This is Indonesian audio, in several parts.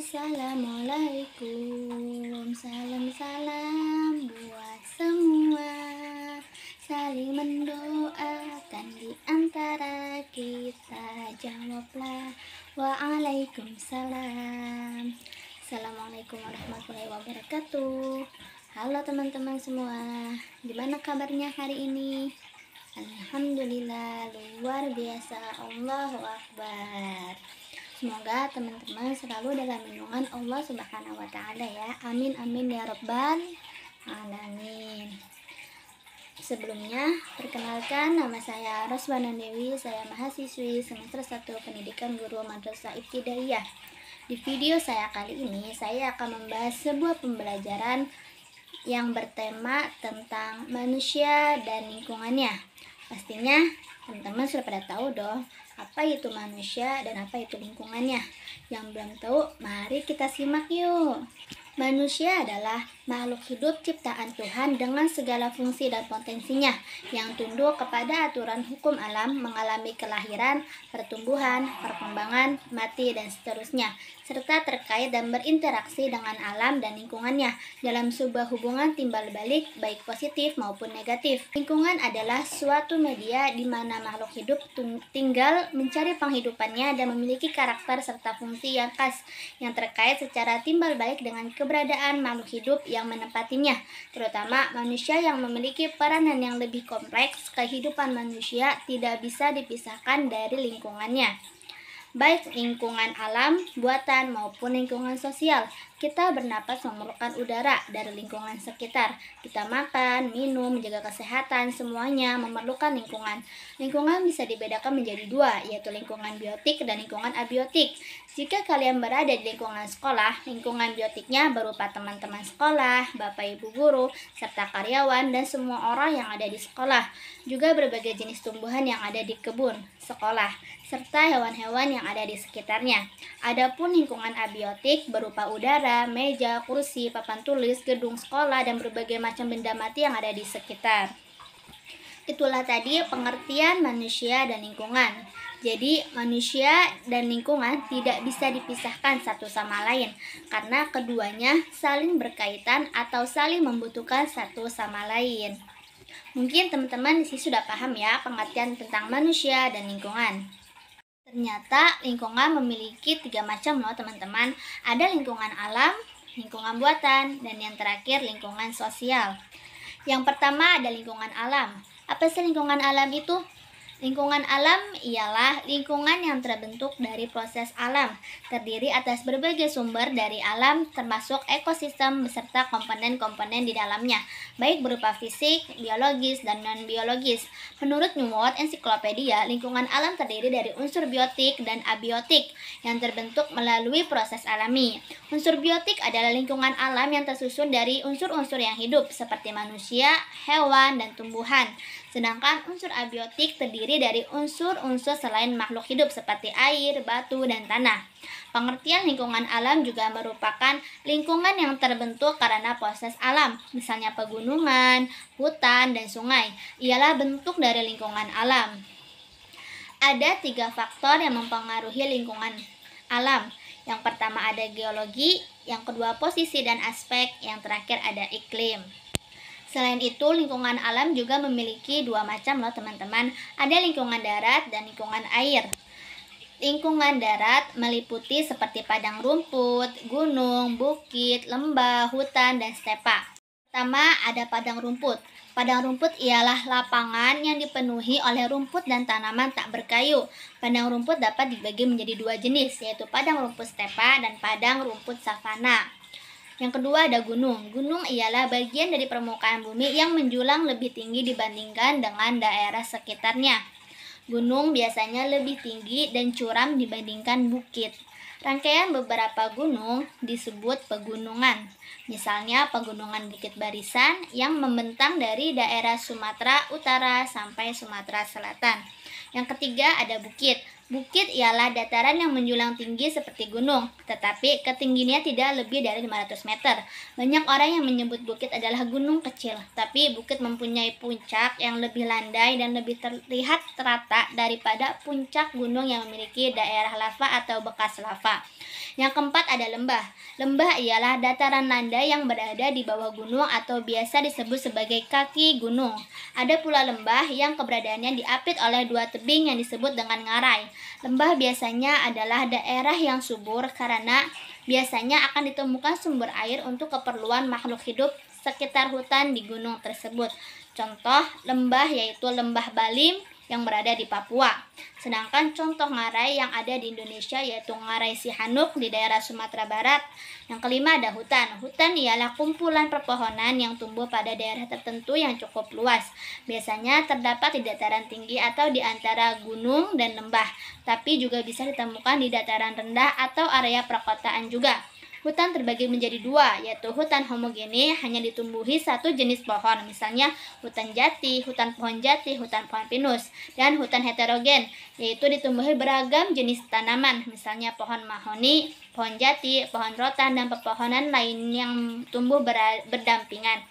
Assalamualaikum, salam-salam buat semua. Saling mendoakan di antara kita. Jawablah waalaikumsalam. Assalamualaikum warahmatullahi wabarakatuh. Halo teman-teman semua, gimana kabarnya hari ini? Alhamdulillah, luar biasa, Allahu Akbar. Semoga teman-teman selalu dalam lindungan Allah Subhanahu wa Ta'ala ya. Amin amin ya Rabbal alamin. Sebelumnya, perkenalkan, nama saya Roswana Dewi. Saya mahasiswi semester 1 Pendidikan Guru Madrasah Ibtidaiyah. Di video saya kali ini, saya akan membahas sebuah pembelajaran yang bertema tentang manusia dan lingkungannya. Pastinya teman-teman sudah pada tahu dong apa itu manusia dan apa itu lingkungannya. Yang belum tahu, mari kita simak yuk. Manusia adalah makhluk hidup ciptaan Tuhan dengan segala fungsi dan potensinya, yang tunduk kepada aturan hukum alam, mengalami kelahiran, pertumbuhan, perkembangan, mati, dan seterusnya, serta terkait dan berinteraksi dengan alam dan lingkungannya dalam sebuah hubungan timbal balik, baik positif maupun negatif. Lingkungan adalah suatu media di mana makhluk hidup tinggal mencari penghidupannya dan memiliki karakter serta fungsi yang khas yang terkait secara timbal balik dengan keberadaan makhluk hidup yang menempatinya, terutama manusia yang memiliki peranan yang lebih kompleks. Kehidupan manusia tidak bisa dipisahkan dari lingkungannya, baik lingkungan alam, buatan, maupun lingkungan sosial. Kita bernapas memerlukan udara dari lingkungan sekitar. Kita makan, minum, menjaga kesehatan, semuanya memerlukan lingkungan. Lingkungan bisa dibedakan menjadi dua, yaitu lingkungan biotik dan lingkungan abiotik. Jika kalian berada di lingkungan sekolah, lingkungan biotiknya berupa teman-teman sekolah, bapak ibu guru, serta karyawan dan semua orang yang ada di sekolah. Juga berbagai jenis tumbuhan yang ada di kebun sekolah, serta hewan-hewan yang ada di sekitarnya. Adapun lingkungan abiotik berupa udara, meja, kursi, papan tulis, gedung sekolah, dan berbagai macam benda mati yang ada di sekitar. Itulah tadi pengertian manusia dan lingkungan. Jadi manusia dan lingkungan tidak bisa dipisahkan satu sama lain, karena keduanya saling berkaitan atau saling membutuhkan satu sama lain. Mungkin teman-teman di sini sudah paham ya pengertian tentang manusia dan lingkungan. Ternyata lingkungan memiliki 3 macam loh teman-teman. Ada lingkungan alam, lingkungan buatan, dan yang terakhir lingkungan sosial. Yang pertama ada lingkungan alam. Apa sih lingkungan alam itu? Lingkungan alam ialah lingkungan yang terbentuk dari proses alam, terdiri atas berbagai sumber dari alam termasuk ekosistem beserta komponen-komponen di dalamnya, baik berupa fisik, biologis, dan non-biologis. Menurut New World Encyclopedia, lingkungan alam terdiri dari unsur biotik dan abiotik yang terbentuk melalui proses alami. Unsur biotik adalah lingkungan alam yang tersusun dari unsur-unsur yang hidup seperti manusia, hewan, dan tumbuhan. Sedangkan unsur abiotik terdiri dari unsur-unsur selain makhluk hidup seperti air, batu, dan tanah. Pengertian lingkungan alam juga merupakan lingkungan yang terbentuk karena proses alam, misalnya pegunungan, hutan, dan sungai. Ialah bentuk dari lingkungan alam. Ada 3 faktor yang mempengaruhi lingkungan alam. Yang pertama ada geologi, yang kedua posisi dan aspek, yang terakhir ada iklim. Selain itu, lingkungan alam juga memiliki 2 macam loh teman-teman. Ada lingkungan darat dan lingkungan air. Lingkungan darat meliputi seperti padang rumput, gunung, bukit, lembah, hutan, dan stepa. Pertama ada padang rumput. Padang rumput ialah lapangan yang dipenuhi oleh rumput dan tanaman tak berkayu. Padang rumput dapat dibagi menjadi 2 jenis, yaitu padang rumput stepa dan padang rumput savana. Yang kedua ada gunung. Gunung ialah bagian dari permukaan bumi yang menjulang lebih tinggi dibandingkan dengan daerah sekitarnya. Gunung biasanya lebih tinggi dan curam dibandingkan bukit. Rangkaian beberapa gunung disebut pegunungan. Misalnya pegunungan Bukit Barisan yang membentang dari daerah Sumatera Utara sampai Sumatera Selatan. Yang ketiga ada bukit. Bukit ialah dataran yang menjulang tinggi seperti gunung, tetapi ketinggiannya tidak lebih dari 500 meter. Banyak orang yang menyebut bukit adalah gunung kecil, tapi bukit mempunyai puncak yang lebih landai dan lebih terlihat terata daripada puncak gunung yang memiliki daerah lava atau bekas lava. Yang keempat ada lembah. Lembah ialah dataran landai yang berada di bawah gunung atau biasa disebut sebagai kaki gunung. Ada pula lembah yang keberadaannya diapit oleh dua tebing yang disebut dengan ngarai. Lembah biasanya adalah daerah yang subur karena biasanya akan ditemukan sumber air untuk keperluan makhluk hidup sekitar hutan di gunung tersebut. Contoh lembah yaitu Lembah Balim yang berada di Papua. Sedangkan contoh ngarai yang ada di Indonesia yaitu Ngarai Sihanouk di daerah Sumatera Barat. Yang kelima ada hutan. Hutan ialah kumpulan pepohonan yang tumbuh pada daerah tertentu yang cukup luas. Biasanya terdapat di dataran tinggi atau di antara gunung dan lembah, tapi juga bisa ditemukan di dataran rendah atau area perkotaan juga. Hutan terbagi menjadi dua, yaitu hutan homogene hanya ditumbuhi satu jenis pohon, misalnya hutan jati, hutan pohon pinus, dan hutan heterogen, yaitu ditumbuhi beragam jenis tanaman, misalnya pohon mahoni, pohon jati, pohon rotan, dan pepohonan lain yang tumbuh berdampingan.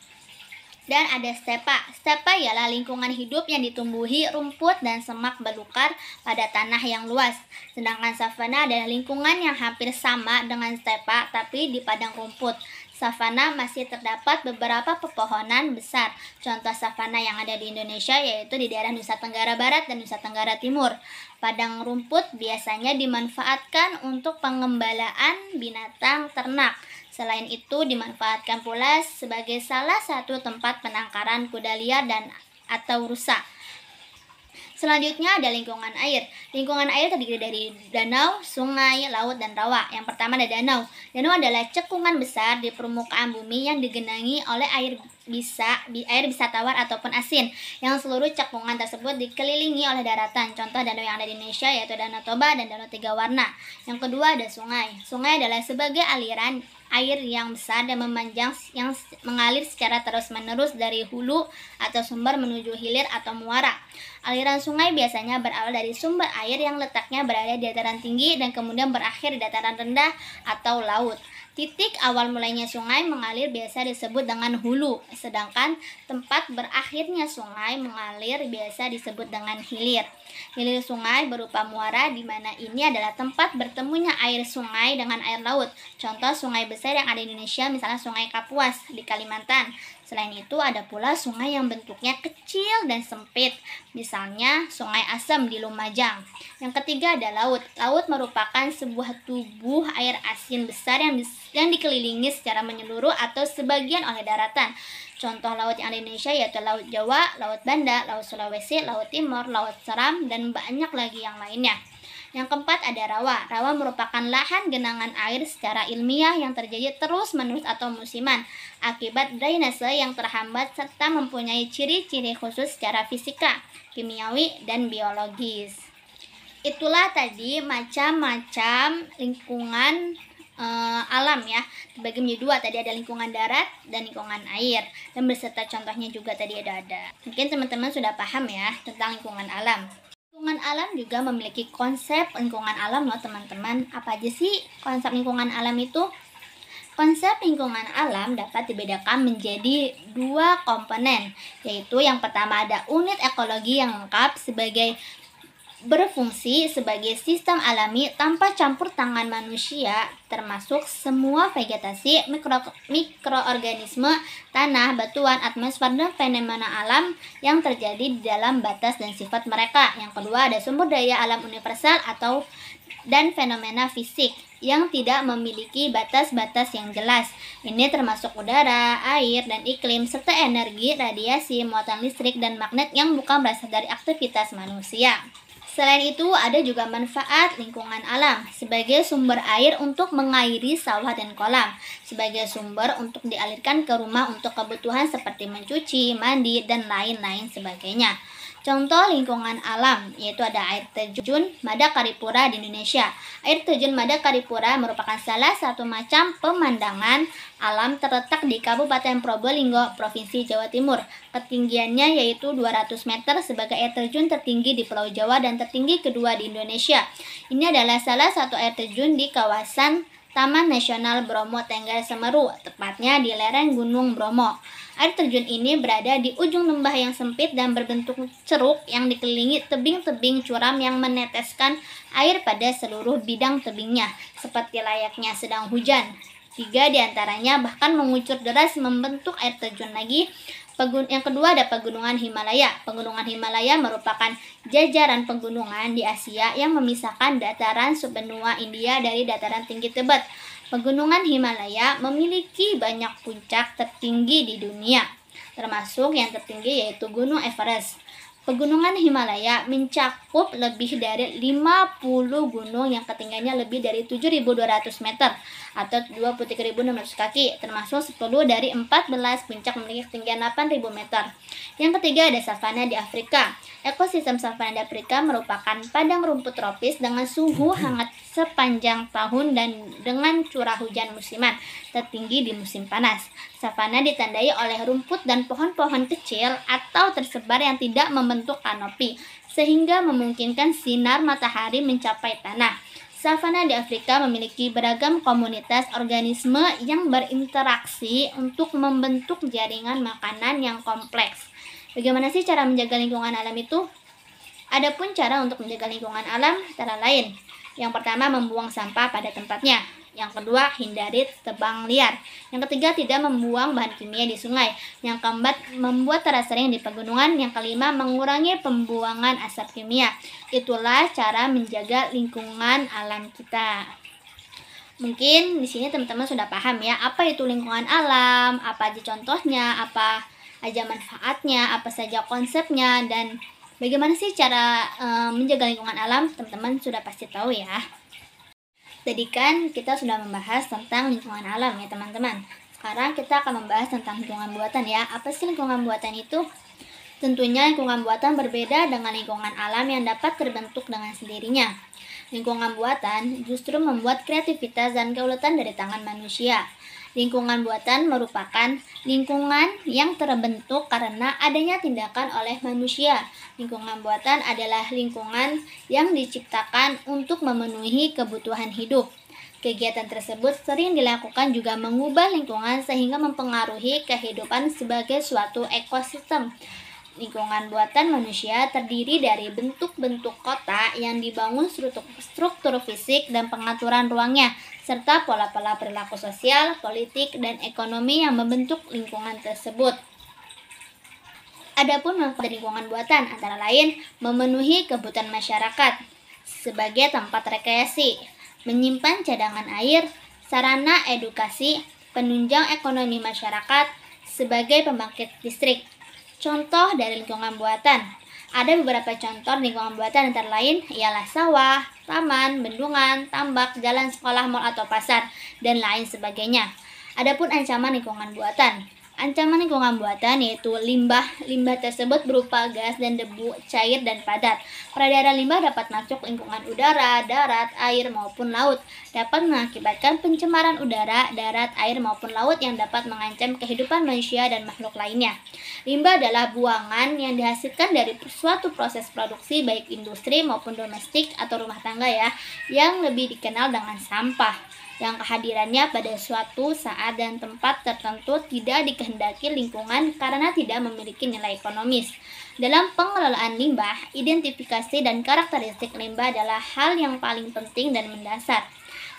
Dan ada stepa. Stepa ialah lingkungan hidup yang ditumbuhi rumput dan semak belukar pada tanah yang luas. Sedangkan savana adalah lingkungan yang hampir sama dengan stepa tapi di padang rumput. Savana masih terdapat beberapa pepohonan besar. Contoh savana yang ada di Indonesia yaitu di daerah Nusa Tenggara Barat dan Nusa Tenggara Timur. Padang rumput biasanya dimanfaatkan untuk pengembalaan binatang ternak. Selain itu dimanfaatkan pula sebagai salah satu tempat penangkaran kuda liar dan atau rusa. Selanjutnya ada lingkungan air. Lingkungan air terdiri dari danau, sungai, laut, dan rawa. Yang pertama ada danau. Danau adalah cekungan besar di permukaan bumi yang digenangi oleh air bisa tawar ataupun asin, yang seluruh cekungan tersebut dikelilingi oleh daratan. Contoh danau yang ada di Indonesia yaitu Danau Toba dan Danau Tiga Warna. Yang kedua ada sungai. Sungai adalah sebagai aliran air yang besar dan memanjang yang mengalir secara terus-menerus dari hulu atau sumber menuju hilir atau muara. Aliran sungai biasanya berawal dari sumber air yang letaknya berada di dataran tinggi dan kemudian berakhir di dataran rendah atau laut. Titik awal mulainya sungai mengalir biasa disebut dengan hulu, sedangkan tempat berakhirnya sungai mengalir biasa disebut dengan hilir. Hilir sungai berupa muara di mana ini adalah tempat bertemunya air sungai dengan air laut. Contoh sungai besar yang ada di Indonesia misalnya Sungai Kapuas di Kalimantan. Selain itu ada pula sungai yang bentuknya kecil dan sempit, misalnya Sungai Asem di Lumajang. Yang ketiga ada laut. Laut merupakan sebuah tubuh air asin besar yang dikelilingi secara menyeluruh atau sebagian oleh daratan. Contoh laut yang ada di Indonesia yaitu Laut Jawa, Laut Banda, Laut Sulawesi, Laut Timur, Laut Seram, dan banyak lagi yang lainnya. Yang keempat ada rawa. Rawa merupakan lahan genangan air secara ilmiah yang terjadi terus-menerus atau musiman akibat drainase yang terhambat serta mempunyai ciri-ciri khusus secara fisika, kimiawi, dan biologis. Itulah tadi macam-macam lingkungan alam ya, dibagi menjadi dua. Tadi ada lingkungan darat dan lingkungan air, dan beserta contohnya juga tadi ada. Mungkin teman-teman sudah paham ya tentang lingkungan alam. Lingkungan alam juga memiliki konsep lingkungan alam loh teman-teman. Apa aja sih konsep lingkungan alam itu? Konsep lingkungan alam dapat dibedakan menjadi dua komponen, yaitu yang pertama ada unit ekologi yang lengkap sebagai berfungsi sebagai sistem alami tanpa campur tangan manusia, termasuk semua vegetasi, mikroorganisme, tanah, batuan, atmosfer, dan fenomena alam yang terjadi di dalam batas dan sifat mereka. Yang kedua ada sumber daya alam universal dan fenomena fisik yang tidak memiliki batas-batas yang jelas. Ini termasuk udara, air, dan iklim, serta energi, radiasi, muatan listrik, dan magnet yang bukan berasal dari aktivitas manusia. Selain itu, ada juga manfaat lingkungan alam sebagai sumber air untuk mengairi sawah dan kolam, sebagai sumber untuk dialirkan ke rumah untuk kebutuhan seperti mencuci, mandi, dan lain-lain sebagainya. Contoh lingkungan alam yaitu ada air terjun Madakaripura di Indonesia. Air terjun Madakaripura merupakan salah satu macam pemandangan alam terletak di Kabupaten Probolinggo, Provinsi Jawa Timur. Ketinggiannya yaitu 200 meter sebagai air terjun tertinggi di Pulau Jawa dan tertinggi kedua di Indonesia. Ini adalah salah satu air terjun di kawasan Taman Nasional Bromo Tengger Semeru, tepatnya di lereng Gunung Bromo. Air terjun ini berada di ujung lembah yang sempit dan berbentuk ceruk yang dikelilingi tebing-tebing curam yang meneteskan air pada seluruh bidang tebingnya, seperti layaknya sedang hujan. 3 diantaranya bahkan mengucur deras membentuk air terjun lagi. Yang kedua ada Pegunungan Himalaya. Pegunungan Himalaya merupakan jajaran pegunungan di Asia yang memisahkan dataran subbenua India dari dataran tinggi Tibet. Pegunungan Himalaya memiliki banyak puncak tertinggi di dunia, termasuk yang tertinggi yaitu Gunung Everest. Pegunungan Himalaya mencakup lebih dari 50 gunung yang ketinggiannya lebih dari 7.200 meter atau 23.600 kaki, termasuk 10 dari 14 puncak memiliki ketinggian 8.000 meter. Yang ketiga ada savana di Afrika. Ekosistem savana di Afrika merupakan padang rumput tropis dengan suhu hangat sepanjang tahun dan dengan curah hujan musiman tertinggi di musim panas. Savana ditandai oleh rumput dan pohon-pohon kecil atau tersebar yang tidak membentuk kanopi, sehingga memungkinkan sinar matahari mencapai tanah. Savana di Afrika memiliki beragam komunitas organisme yang berinteraksi untuk membentuk jaringan makanan yang kompleks. Bagaimana sih cara menjaga lingkungan alam itu? Adapun cara untuk menjaga lingkungan alam antara lain. Yang pertama, membuang sampah pada tempatnya. Yang kedua, hindari tebang liar. Yang ketiga, tidak membuang bahan kimia di sungai. Yang keempat, membuat terasering di pegunungan. Yang kelima, mengurangi pembuangan asap kimia. Itulah cara menjaga lingkungan alam kita. Mungkin di sini teman-teman sudah paham ya, apa itu lingkungan alam, apa aja contohnya, apa aja manfaatnya, apa saja konsepnya, dan bagaimana sih cara menjaga lingkungan alam. Teman-teman sudah pasti tahu ya. Tadi kan kita sudah membahas tentang lingkungan alam ya teman-teman. Sekarang kita akan membahas tentang lingkungan buatan ya. Apa sih lingkungan buatan itu? Tentunya lingkungan buatan berbeda dengan lingkungan alam yang dapat terbentuk dengan sendirinya. Lingkungan buatan justru membuat kreativitas dan keuletan dari tangan manusia. Lingkungan buatan merupakan lingkungan yang terbentuk karena adanya tindakan oleh manusia. Lingkungan buatan adalah lingkungan yang diciptakan untuk memenuhi kebutuhan hidup. Kegiatan tersebut sering dilakukan juga mengubah lingkungan sehingga mempengaruhi kehidupan sebagai suatu ekosistem. Lingkungan buatan manusia terdiri dari bentuk-bentuk kota yang dibangun struktur fisik dan pengaturan ruangnya, serta pola-pola perilaku sosial, politik, dan ekonomi yang membentuk lingkungan tersebut. Adapun manfaat lingkungan buatan antara lain memenuhi kebutuhan masyarakat sebagai tempat rekreasi, menyimpan cadangan air, sarana edukasi, penunjang ekonomi masyarakat, sebagai pembangkit listrik. Contoh dari lingkungan buatan. Ada beberapa contoh lingkungan buatan antara lain ialah sawah, taman, bendungan, tambak, jalan sekolah, mal atau pasar, dan lain sebagainya. Adapun ancaman lingkungan buatan. Ancaman lingkungan buatan yaitu limbah. Limbah tersebut berupa gas dan debu cair dan padat. Peredaran limbah dapat masuk lingkungan udara, darat, air maupun laut. Dapat mengakibatkan pencemaran udara, darat, air maupun laut yang dapat mengancam kehidupan manusia dan makhluk lainnya. Limbah adalah buangan yang dihasilkan dari suatu proses produksi baik industri maupun domestik atau rumah tangga ya, yang lebih dikenal dengan sampah, yang kehadirannya pada suatu saat dan tempat tertentu tidak dikehendaki lingkungan karena tidak memiliki nilai ekonomis. Dalam pengelolaan limbah, identifikasi dan karakteristik limbah adalah hal yang paling penting dan mendasar.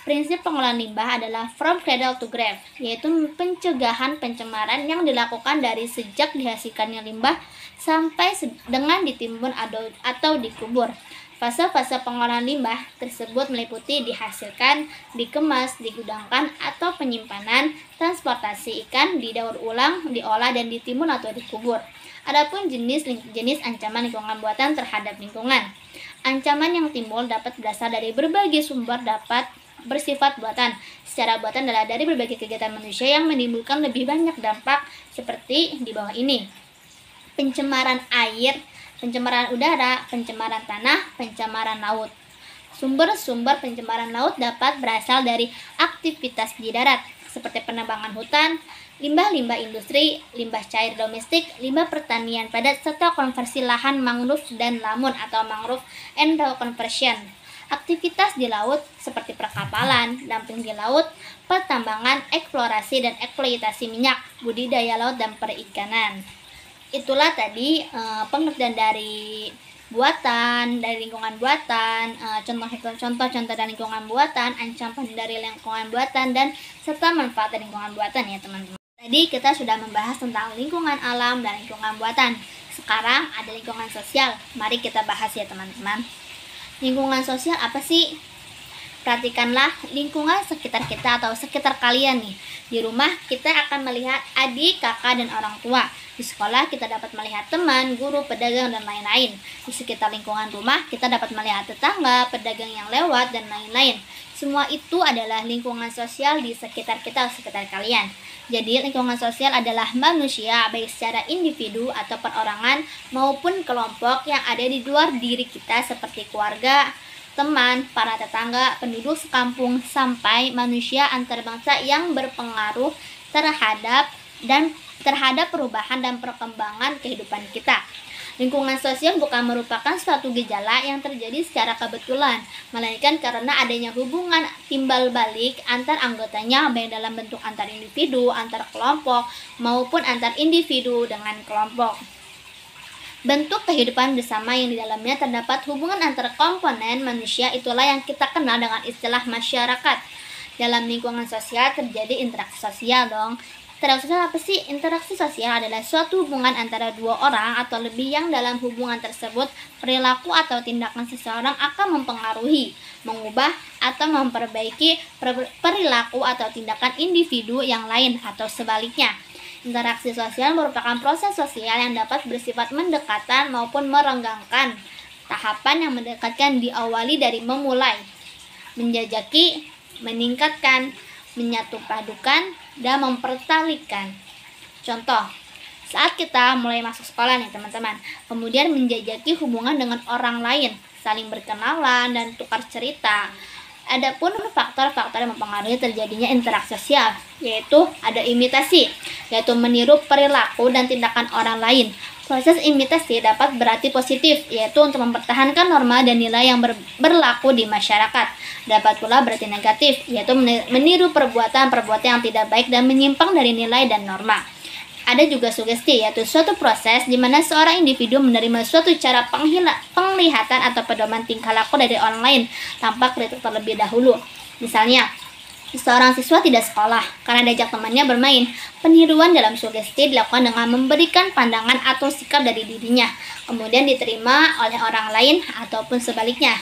Prinsip pengelolaan limbah adalah from cradle to grave, yaitu pencegahan pencemaran yang dilakukan dari sejak dihasilkannya limbah sampai dengan ditimbun atau dikubur. Fase-fase pengolahan limbah tersebut meliputi dihasilkan, dikemas, digudangkan, atau penyimpanan, transportasi ikan, didaur ulang, diolah, dan ditimbun atau dikubur. Adapun jenis ancaman lingkungan buatan terhadap lingkungan. Ancaman yang timbul dapat berasal dari berbagai sumber, dapat bersifat buatan. Secara buatan adalah dari berbagai kegiatan manusia yang menimbulkan lebih banyak dampak seperti di bawah ini. Pencemaran air, pencemaran udara, pencemaran tanah, pencemaran laut. Sumber-sumber pencemaran laut dapat berasal dari aktivitas di darat, seperti penebangan hutan, limbah-limbah industri, limbah cair domestik, limbah pertanian padat, serta konversi lahan mangrove dan lamun atau mangrove endoconversion. aktivitas di laut seperti perkapalan, dan tinggi laut, pertambangan, eksplorasi dan eksploitasi minyak, budidaya laut dan perikanan. Itulah tadi pengertian dari buatan, dari lingkungan buatan, contoh dari lingkungan buatan, ancaman dari lingkungan buatan, dan serta manfaat dari lingkungan buatan ya teman-teman. Tadi kita sudah membahas tentang lingkungan alam dan lingkungan buatan. Sekarang ada lingkungan sosial. Mari kita bahas ya teman-teman. Lingkungan sosial apa sih? Perhatikanlah lingkungan sekitar kita atau sekitar kalian nih. Di rumah kita akan melihat adik, kakak, dan orang tua. Di sekolah kita dapat melihat teman, guru, pedagang, dan lain-lain. Di sekitar lingkungan rumah kita dapat melihat tetangga, pedagang yang lewat, dan lain-lain. Semua itu adalah lingkungan sosial di sekitar kita, sekitar kalian. Jadi lingkungan sosial adalah manusia baik secara individu atau perorangan maupun kelompok yang ada di luar diri kita seperti keluarga, teman, para tetangga, penduduk sekampung, sampai manusia antarbangsa yang berpengaruh terhadap perubahan dan perkembangan kehidupan kita. Lingkungan sosial bukan merupakan suatu gejala yang terjadi secara kebetulan, melainkan karena adanya hubungan timbal balik antar anggotanya baik dalam bentuk antar individu, antar kelompok, maupun antar individu dengan kelompok. Bentuk kehidupan bersama yang di dalamnya terdapat hubungan antar komponen manusia itulah yang kita kenal dengan istilah masyarakat. Dalam lingkungan sosial terjadi interaksi sosial dong. Interaksi sosial apa sih? Interaksi sosial adalah suatu hubungan antara dua orang atau lebih yang dalam hubungan tersebut perilaku atau tindakan seseorang akan mempengaruhi, mengubah, atau memperbaiki perilaku atau tindakan individu yang lain atau sebaliknya. Interaksi sosial merupakan proses sosial yang dapat bersifat mendekatan maupun merenggangkan. Tahapan yang mendekatkan diawali dari memulai, menjajaki, meningkatkan, menyatupadukan, dan mempertalikan. Contoh, saat kita mulai masuk sekolah nih teman-teman, kemudian menjajaki hubungan dengan orang lain, saling berkenalan dan tukar cerita. Adapun faktor-faktor yang mempengaruhi terjadinya interaksi sosial, yaitu ada imitasi, yaitu meniru perilaku dan tindakan orang lain. Proses imitasi dapat berarti positif, yaitu untuk mempertahankan norma dan nilai yang berlaku di masyarakat. Dapat pula berarti negatif, yaitu meniru perbuatan-perbuatan yang tidak baik dan menyimpang dari nilai dan norma. Ada juga sugesti, yaitu suatu proses di mana seorang individu menerima suatu cara penglihatan atau pedoman tingkah laku dari orang lain tanpa kritik terlebih dahulu. Misalnya, seorang siswa tidak sekolah karena diajak temannya bermain. Peniruan dalam sugesti dilakukan dengan memberikan pandangan atau sikap dari dirinya, kemudian diterima oleh orang lain ataupun sebaliknya.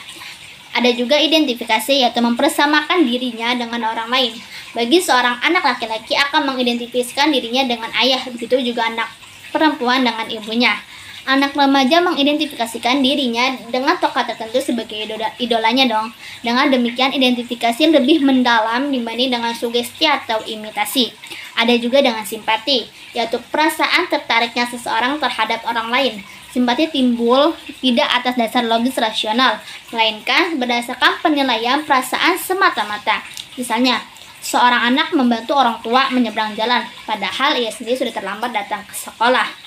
Ada juga identifikasi, yaitu mempersamakan dirinya dengan orang lain. Bagi seorang anak laki-laki akan mengidentifikasikan dirinya dengan ayah, begitu juga anak perempuan dengan ibunya. Anak remaja mengidentifikasikan dirinya dengan tokoh tertentu sebagai idolanya dong. Dengan demikian identifikasi lebih mendalam dibanding dengan sugesti atau imitasi. Ada juga dengan simpati, yaitu perasaan tertariknya seseorang terhadap orang lain. Simpati timbul tidak atas dasar logis rasional, melainkan berdasarkan penilaian perasaan semata-mata. Misalnya, seorang anak membantu orang tua menyeberang jalan, padahal ia sendiri sudah terlambat datang ke sekolah.